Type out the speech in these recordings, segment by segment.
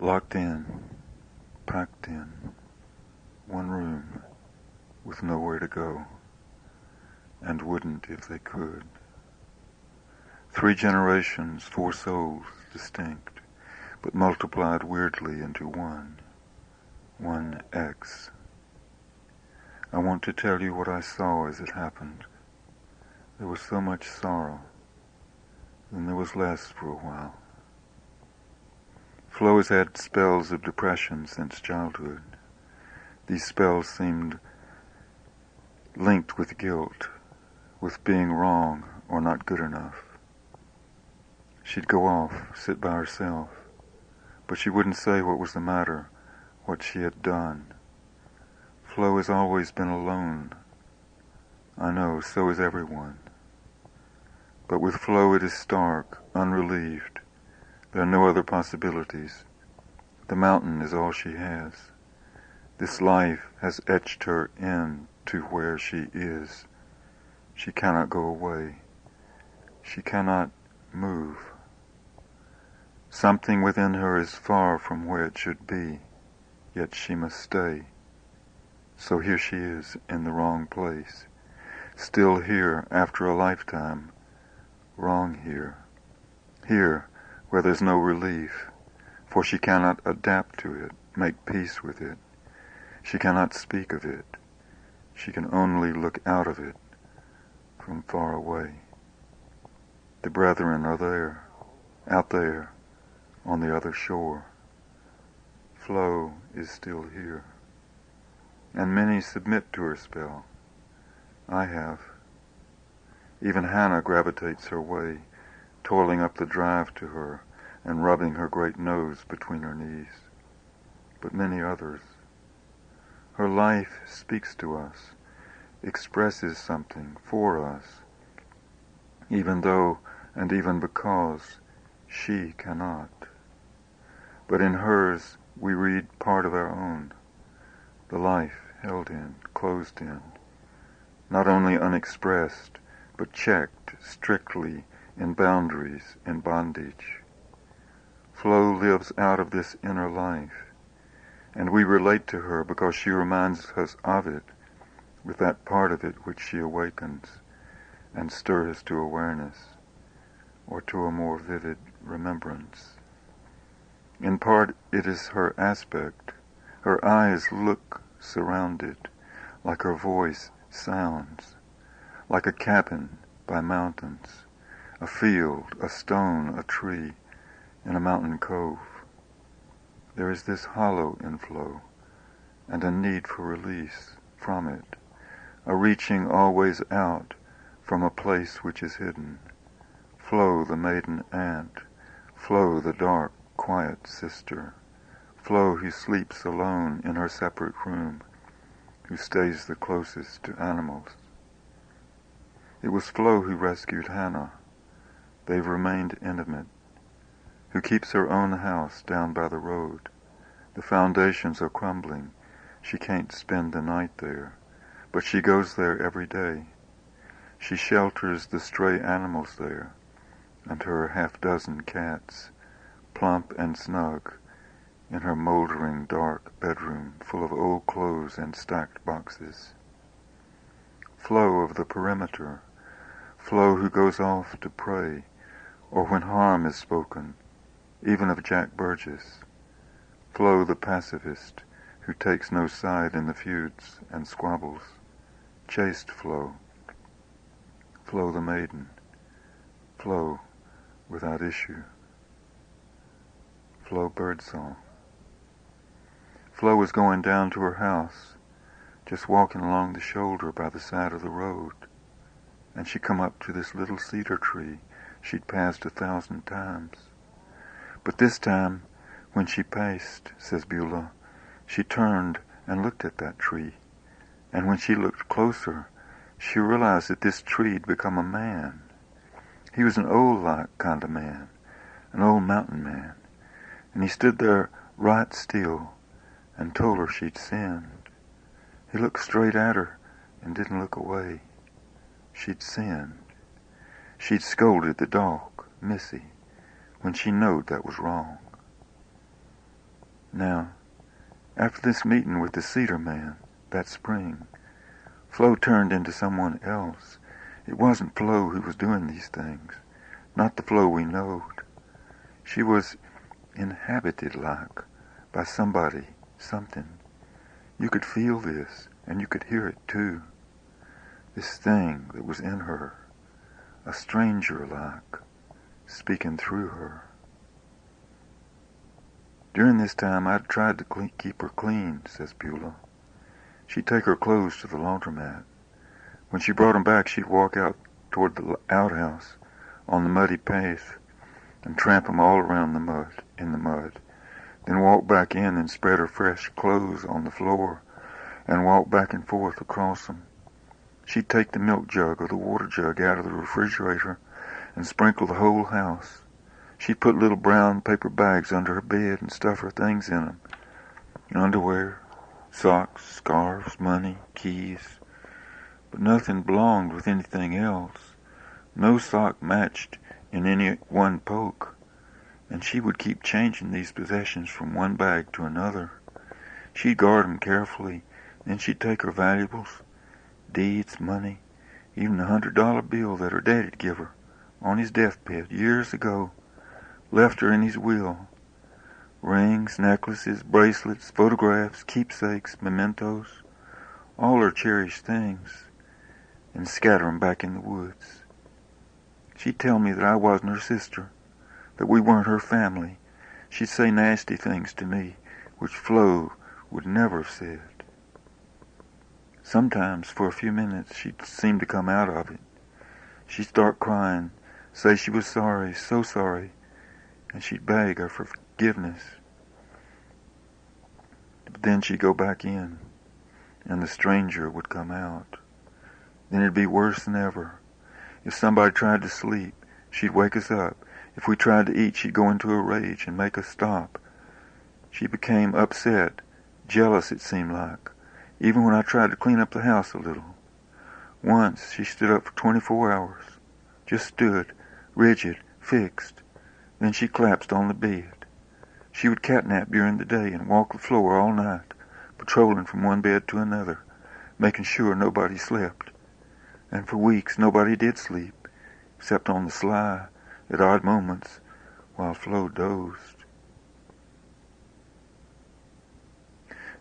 Locked in, packed in, one room, with nowhere to go, and wouldn't if they could. 3 generations, 4 souls, distinct, but multiplied weirdly into one X. I want to tell you what I saw as it happened. There was so much sorrow, then there was less for a while. Flo has had spells of depression since childhood. These spells seemed linked with guilt, with being wrong or not good enough. She'd go off, sit by herself, but she wouldn't say what was the matter, what she had done. Flo has always been alone. I know, so is everyone. But with Flo it is stark, unrelieved. There are no other possibilities. The mountain is all she has. This life has etched her in to where she is. She cannot go away. She cannot move. Something within her is far from where it should be, yet she must stay. So here she is in the wrong place, still here after a lifetime, wrong here. Here, where there's no relief, for she cannot adapt to it, make peace with it. She cannot speak of it. She can only look out of it from far away. The brethren are there, out there, on the other shore. Flo is still here. And many submit to her spell. I have. Even Hannah gravitates her way, toiling up the drive to her and rubbing her great nose between her knees. But many others. Her life speaks to us, expresses something for us, even though and even because she cannot. But in hers we read part of our own, the life held in, closed in, not only unexpressed, but checked strictly in boundaries, in bondage. Flo lives out of this inner life, and we relate to her because she reminds us of it, with that part of it which she awakens and stirs to awareness, or to a more vivid remembrance. In part it is her aspect. Her eyes look surrounded, like her voice sounds, like a cabin by mountains, a field, a stone, a tree, in a mountain cove. There is this hollow in Flo, and a need for release from it, a reaching always out from a place which is hidden. Flo, the maiden aunt, Flo, the dark, quiet sister, Flo who sleeps alone in her separate room, who stays the closest to animals. It was Flo who rescued Hannah. They've remained intimate. Who keeps her own house down by the road. The foundations are crumbling. She can't spend the night there, but she goes there every day. She shelters the stray animals there, and her half-dozen cats, plump and snug, in her moldering dark bedroom full of old clothes and stacked boxes. Flo of the perimeter, Flo who goes off to pray, or when harm is spoken, even of Jack Burgess. Flo the pacifist, who takes no side in the feuds and squabbles. Chaste Flo. Flo the maiden. Flo without issue. Flo Birdsong. Flo was going down to her house, just walking along the shoulder by the side of the road, and she come up to this little cedar tree she'd passed 1,000 times. But this time, when she passed, says Beulah, she turned and looked at that tree, and when she looked closer, she realized that this tree'd become a man. He was an old kind of man, an old mountain man, and he stood there right still and told her she'd sinned. He looked straight at her and didn't look away. She'd sinned. She'd scolded the dog, Missy, when she knowed that was wrong. Now, after this meeting with the Cedar Man that spring, Flo turned into someone else. It wasn't Flo who was doing these things, not the Flo we knowed. She was inhabited like by somebody, something. You could feel this, and you could hear it too. This thing that was in her, a stranger like, speaking through her. During this time, I'd tried to keep her clean, says Beulah. She'd take her clothes to the laundromat. When she brought them back, she'd walk out toward the outhouse on the muddy path and tramp them all around in the mud, then walk back in and spread her fresh clothes on the floor and walk back and forth across them. She'd take the milk jug or the water jug out of the refrigerator and sprinkle the whole house. She'd put little brown paper bags under her bed and stuff her things in them. Underwear, socks, scarves, money, keys. But nothing belonged with anything else. No sock matched in any one poke. And she would keep changing these possessions from one bag to another. She'd guard them carefully. Then she'd take her valuables, deeds, money, even a $100 bill that her daddy'd give her on his deathbed years ago, left her in his will. Rings, necklaces, bracelets, photographs, keepsakes, mementos, all her cherished things, and scatter 'em back in the woods. She'd tell me that I wasn't her sister, that we weren't her family. She'd say nasty things to me, which Flo would never have said. Sometimes, for a few minutes, she'd seem to come out of it. She'd start crying, say she was sorry, so sorry, and she'd beg her for forgiveness. But then she'd go back in, and the stranger would come out. Then it'd be worse than ever. If somebody tried to sleep, she'd wake us up. If we tried to eat, she'd go into a rage and make us stop. She became upset, jealous it seemed like, even when I tried to clean up the house a little. Once she stood up for 24 hours, just stood, rigid, fixed. Then she collapsed on the bed. She would catnap during the day and walk the floor all night, patrolling from one bed to another, making sure nobody slept. And for weeks nobody did sleep, except on the sly, at odd moments, while Flo dozed.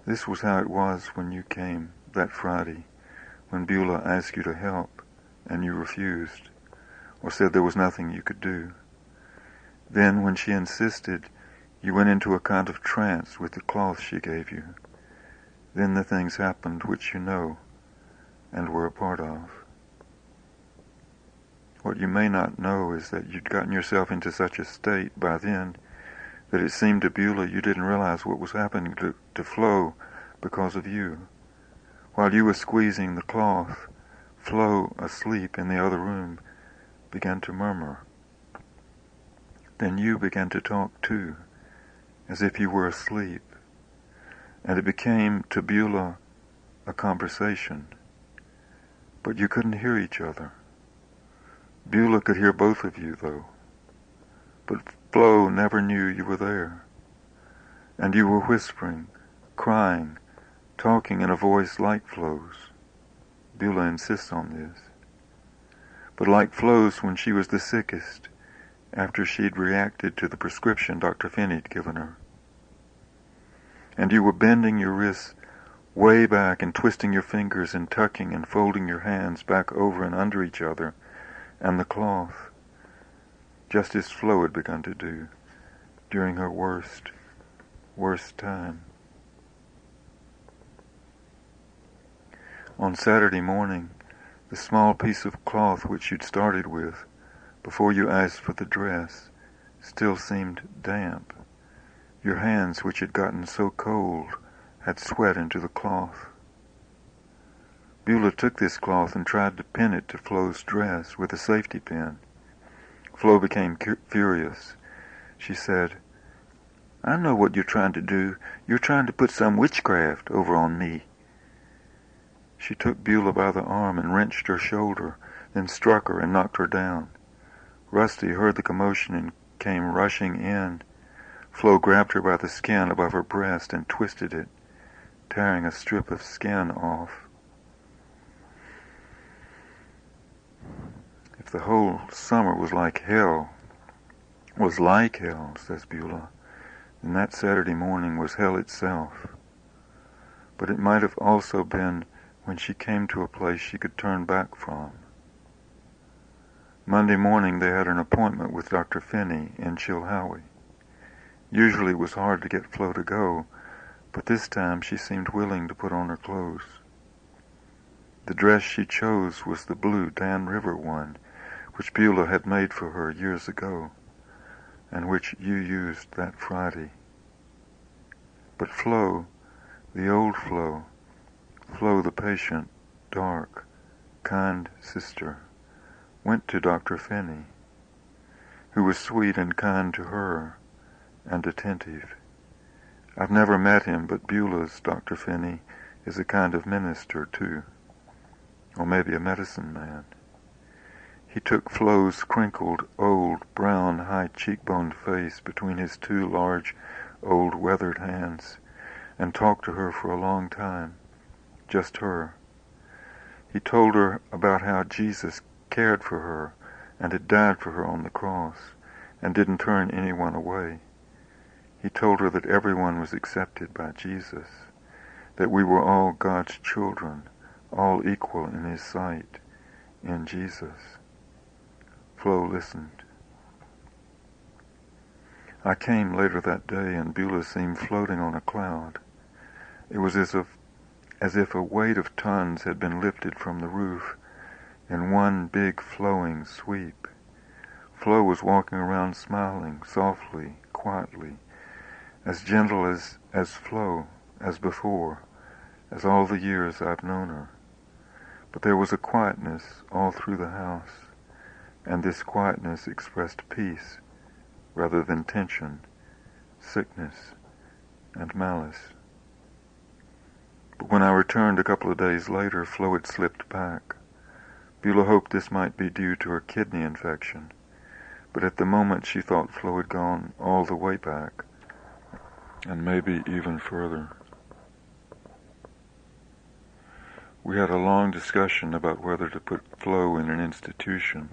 This was how it was when you came that Friday, when Beulah asked you to help, and you refused, or said there was nothing you could do. Then, when she insisted, you went into a kind of trance with the cloth she gave you. Then the things happened which you know, and were a part of. What you may not know is that you'd gotten yourself into such a state by then that it seemed to Beulah you didn't realize what was happening to Flo because of you. While you were squeezing the cloth, Flo, asleep in the other room, began to murmur. Then you began to talk too, as if you were asleep, and it became to Beulah a conversation. But you couldn't hear each other. Beulah could hear both of you, though. But Flo never knew you were there. And you were whispering, crying, talking in a voice like Flo's. Beulah insists on this. But like Flo's when she was the sickest, after she'd reacted to the prescription Dr. Finney'd given her. And you were bending your wrists way back and twisting your fingers and tucking and folding your hands back over and under each other and the cloth, just as Flo had begun to do during her worst time. On Saturday morning, the small piece of cloth which you'd started with before you asked for the dress still seemed damp. Your hands, which had gotten so cold, had sweat into the cloth. Beulah took this cloth and tried to pin it to Flo's dress with a safety pin. Flo became furious. She said, "I know what you're trying to do. You're trying to put some witchcraft over on me." She took Beulah by the arm and wrenched her shoulder, then struck her and knocked her down. Rusty heard the commotion and came rushing in. Flo grabbed her by the skin above her breast and twisted it, tearing a strip of skin off. If the whole summer was like hell, says Beulah, then that Saturday morning was hell itself. But it might have also been when she came to a place she could turn back from. Monday morning they had an appointment with Dr. Finney in Chilhowie. Usually it was hard to get Flo to go, but this time she seemed willing to put on her clothes. The dress she chose was the blue Dan River one, which Beulah had made for her years ago, and which you used that Friday. But Flo, the old Flo, Flo the patient, dark, kind sister, went to Dr. Finney, who was sweet and kind to her, and attentive. I've never met him, but Beulah's Dr. Finney is a kind of minister, too, or maybe a medicine man. He took Flo's crinkled, old, brown, high-cheekboned face between his two large, old, weathered hands, and talked to her for a long time, just her. He told her about how Jesus cared for her and had died for her on the cross and didn't turn anyone away. He told her that everyone was accepted by Jesus, that we were all God's children, all equal in His sight, in Jesus. Flo listened. I came later that day, and Beulah seemed floating on a cloud. It was as if a weight of tons had been lifted from the roof in one big flowing sweep. Flo was walking around smiling, softly, quietly, as gentle as Flo, as before, as all the years I've known her. But there was a quietness all through the house, and this quietness expressed peace rather than tension, sickness, and malice. But when I returned a couple of days later, Flo had slipped back. Beulah hoped this might be due to her kidney infection, but at the moment she thought Flo had gone all the way back, and maybe even further. We had a long discussion about whether to put Flo in an institution,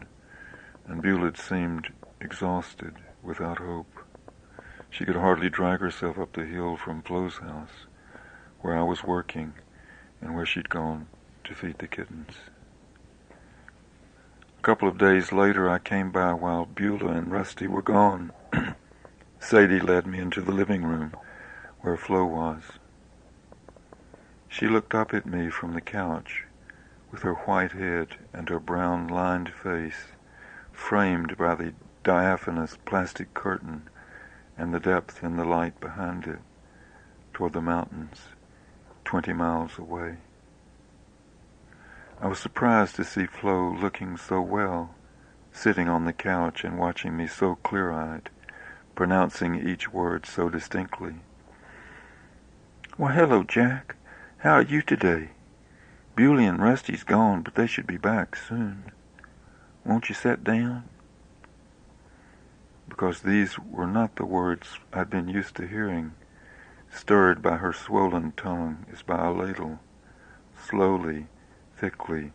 and Beulah seemed exhausted, without hope. She could hardly drag herself up the hill from Flo's house, where I was working, and where she'd gone to feed the kittens. A couple of days later I came by while Beulah and Rusty were gone. Sadie led me into the living room, where Flo was. She looked up at me from the couch, with her white head and her brown lined face, framed by the diaphanous plastic curtain and the depth in the light behind it, toward the mountains, 20 miles away. I was surprised to see Flo looking so well, sitting on the couch and watching me so clear-eyed, pronouncing each word so distinctly. "Well, hello, Jack. How are you today? Beulah and Rusty's gone, but they should be back soon. Won't you sit down?" Because these were not the words I'd been used to hearing, stirred by her swollen tongue as by a ladle, slowly, thickly,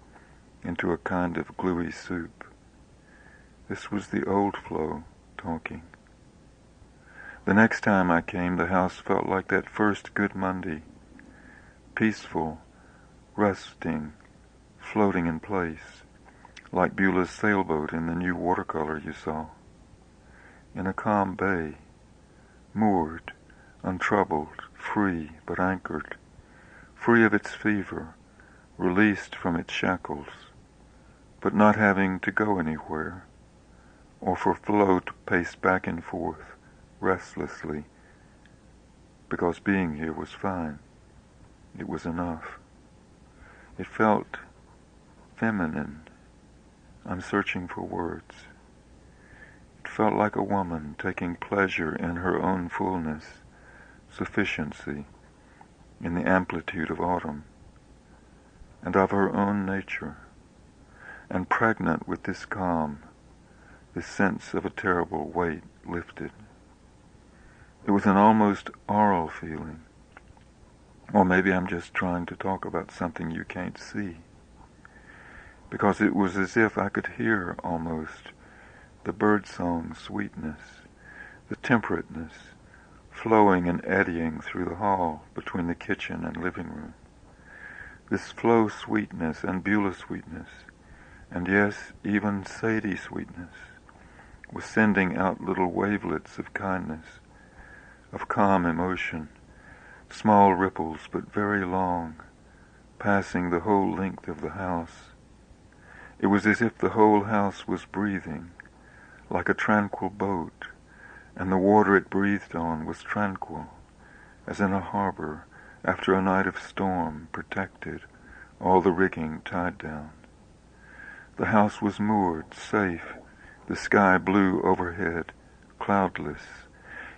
into a kind of gluey soup. This was the old Flo talking. The next time I came, the house felt like that first Good Monday, peaceful, resting, floating in place, like Beulah's sailboat in the new watercolor you saw, in a calm bay, moored, untroubled, free but anchored, free of its fever, released from its shackles, but not having to go anywhere, or for Flo to pace back and forth restlessly, because being here was fine. It was enough. It felt feminine. I'm searching for words. It felt like a woman taking pleasure in her own fullness, sufficiency, in the amplitude of autumn, and of her own nature, and pregnant with this calm, this sense of a terrible weight lifted. It was an almost oral feeling. Or maybe I'm just trying to talk about something you can't see. Because it was as if I could hear almost the birdsong sweetness, the temperateness, flowing and eddying through the hall between the kitchen and living room. This flow sweetness and Beulah sweetness, and yes, even Sadie sweetness, was sending out little wavelets of kindness, of calm emotion, small ripples but very long, passing the whole length of the house. It was as if the whole house was breathing, like a tranquil boat, and the water it breathed on was tranquil, as in a harbor after a night of storm, protected, all the rigging tied down. The house was moored, safe, the sky blue overhead, cloudless.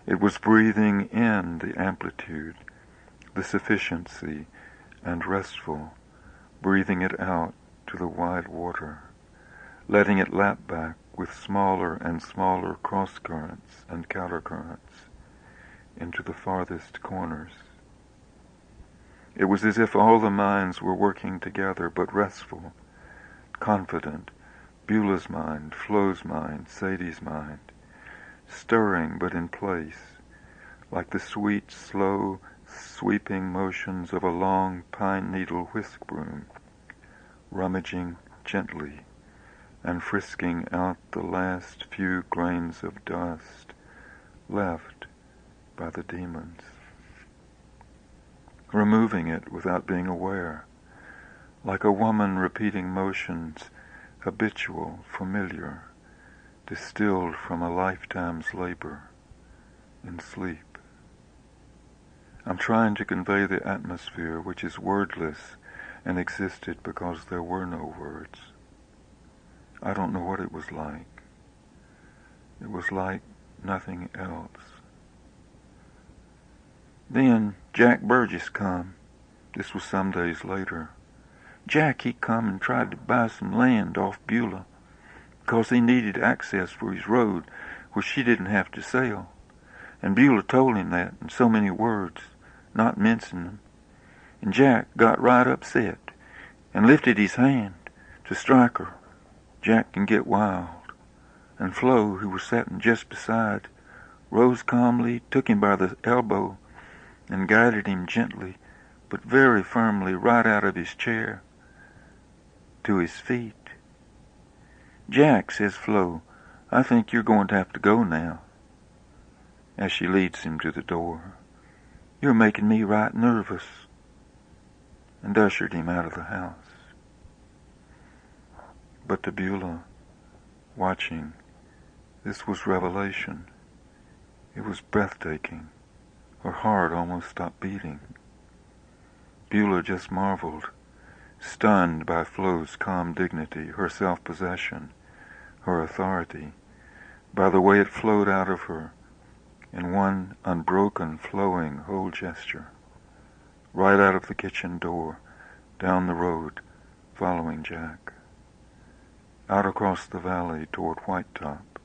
It was breathing in the amplitude, the sufficiency, and restful, breathing it out to the wide water, letting it lap back with smaller and smaller cross-currents and counter-currents into the farthest corners. It was as if all the minds were working together, but restful, confident, Beulah's mind, Flo's mind, Sadie's mind, stirring but in place, like the sweet, slow, sweeping motions of a long pine-needle whisk broom, rummaging gently and frisking out the last few grains of dust left by the demons, removing it without being aware, like a woman repeating motions habitual, familiar, distilled from a lifetime's labor in sleep. I'm trying to convey the atmosphere which is wordless and existed because there were no words. I don't know what it was like. It was like nothing else. Then Jack Burgess come. This was some days later. Jack, he come and tried to buy some land off Beulah because he needed access for his road where she didn't have to sail. And Beulah told him that in so many words, not mincing them. And Jack got right upset and lifted his hand to strike her. Jack can get wild. And Flo, who was sitting just beside, rose calmly, took him by the elbow, and guided him gently, but very firmly, right out of his chair to his feet. Jack, says Flo, I think you're going to have to go now, as she leads him to the door. You're making me right nervous, and ushered him out of the house. But to Beulah, watching, this was revelation. It was breathtaking. Her heart almost stopped beating. Beulah just marveled, stunned by Flo's calm dignity, her self-possession, her authority, by the way it flowed out of her in one unbroken, flowing whole gesture, right out of the kitchen door, down the road, following Jack, out across the valley toward White Top,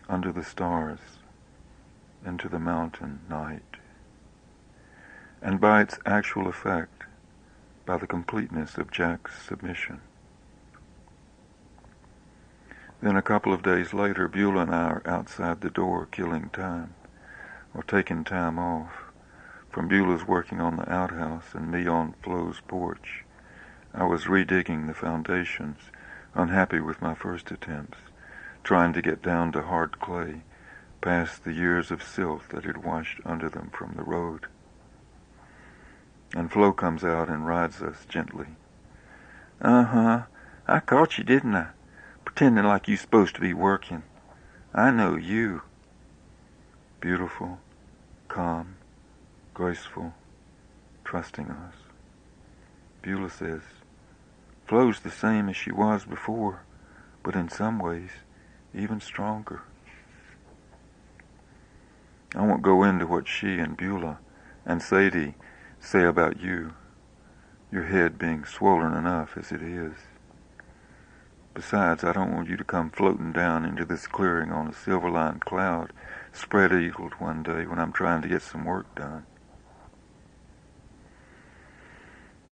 under the stars, into the mountain night, and by its actual effect, by the completeness of Jack's submission. Then a couple of days later, Beulah and I are outside the door killing time, or taking time off, from Beulah's working on the outhouse and me on Flo's porch. I was redigging the foundations, unhappy with my first attempts, trying to get down to hard clay, past the years of silt that had washed under them from the road. And Flo comes out and rides us gently. Uh-huh, I caught you, didn't I? Pretending like you supposed to be working. I know you. Beautiful, calm, graceful, trusting us. Beulah says, Flo's the same as she was before, but in some ways, even stronger. I won't go into what she and Beulah and Sadie say about you, your head being swollen enough as it is. Besides, I don't want you to come floating down into this clearing on a silver-lined cloud, spread-eagled one day when I'm trying to get some work done.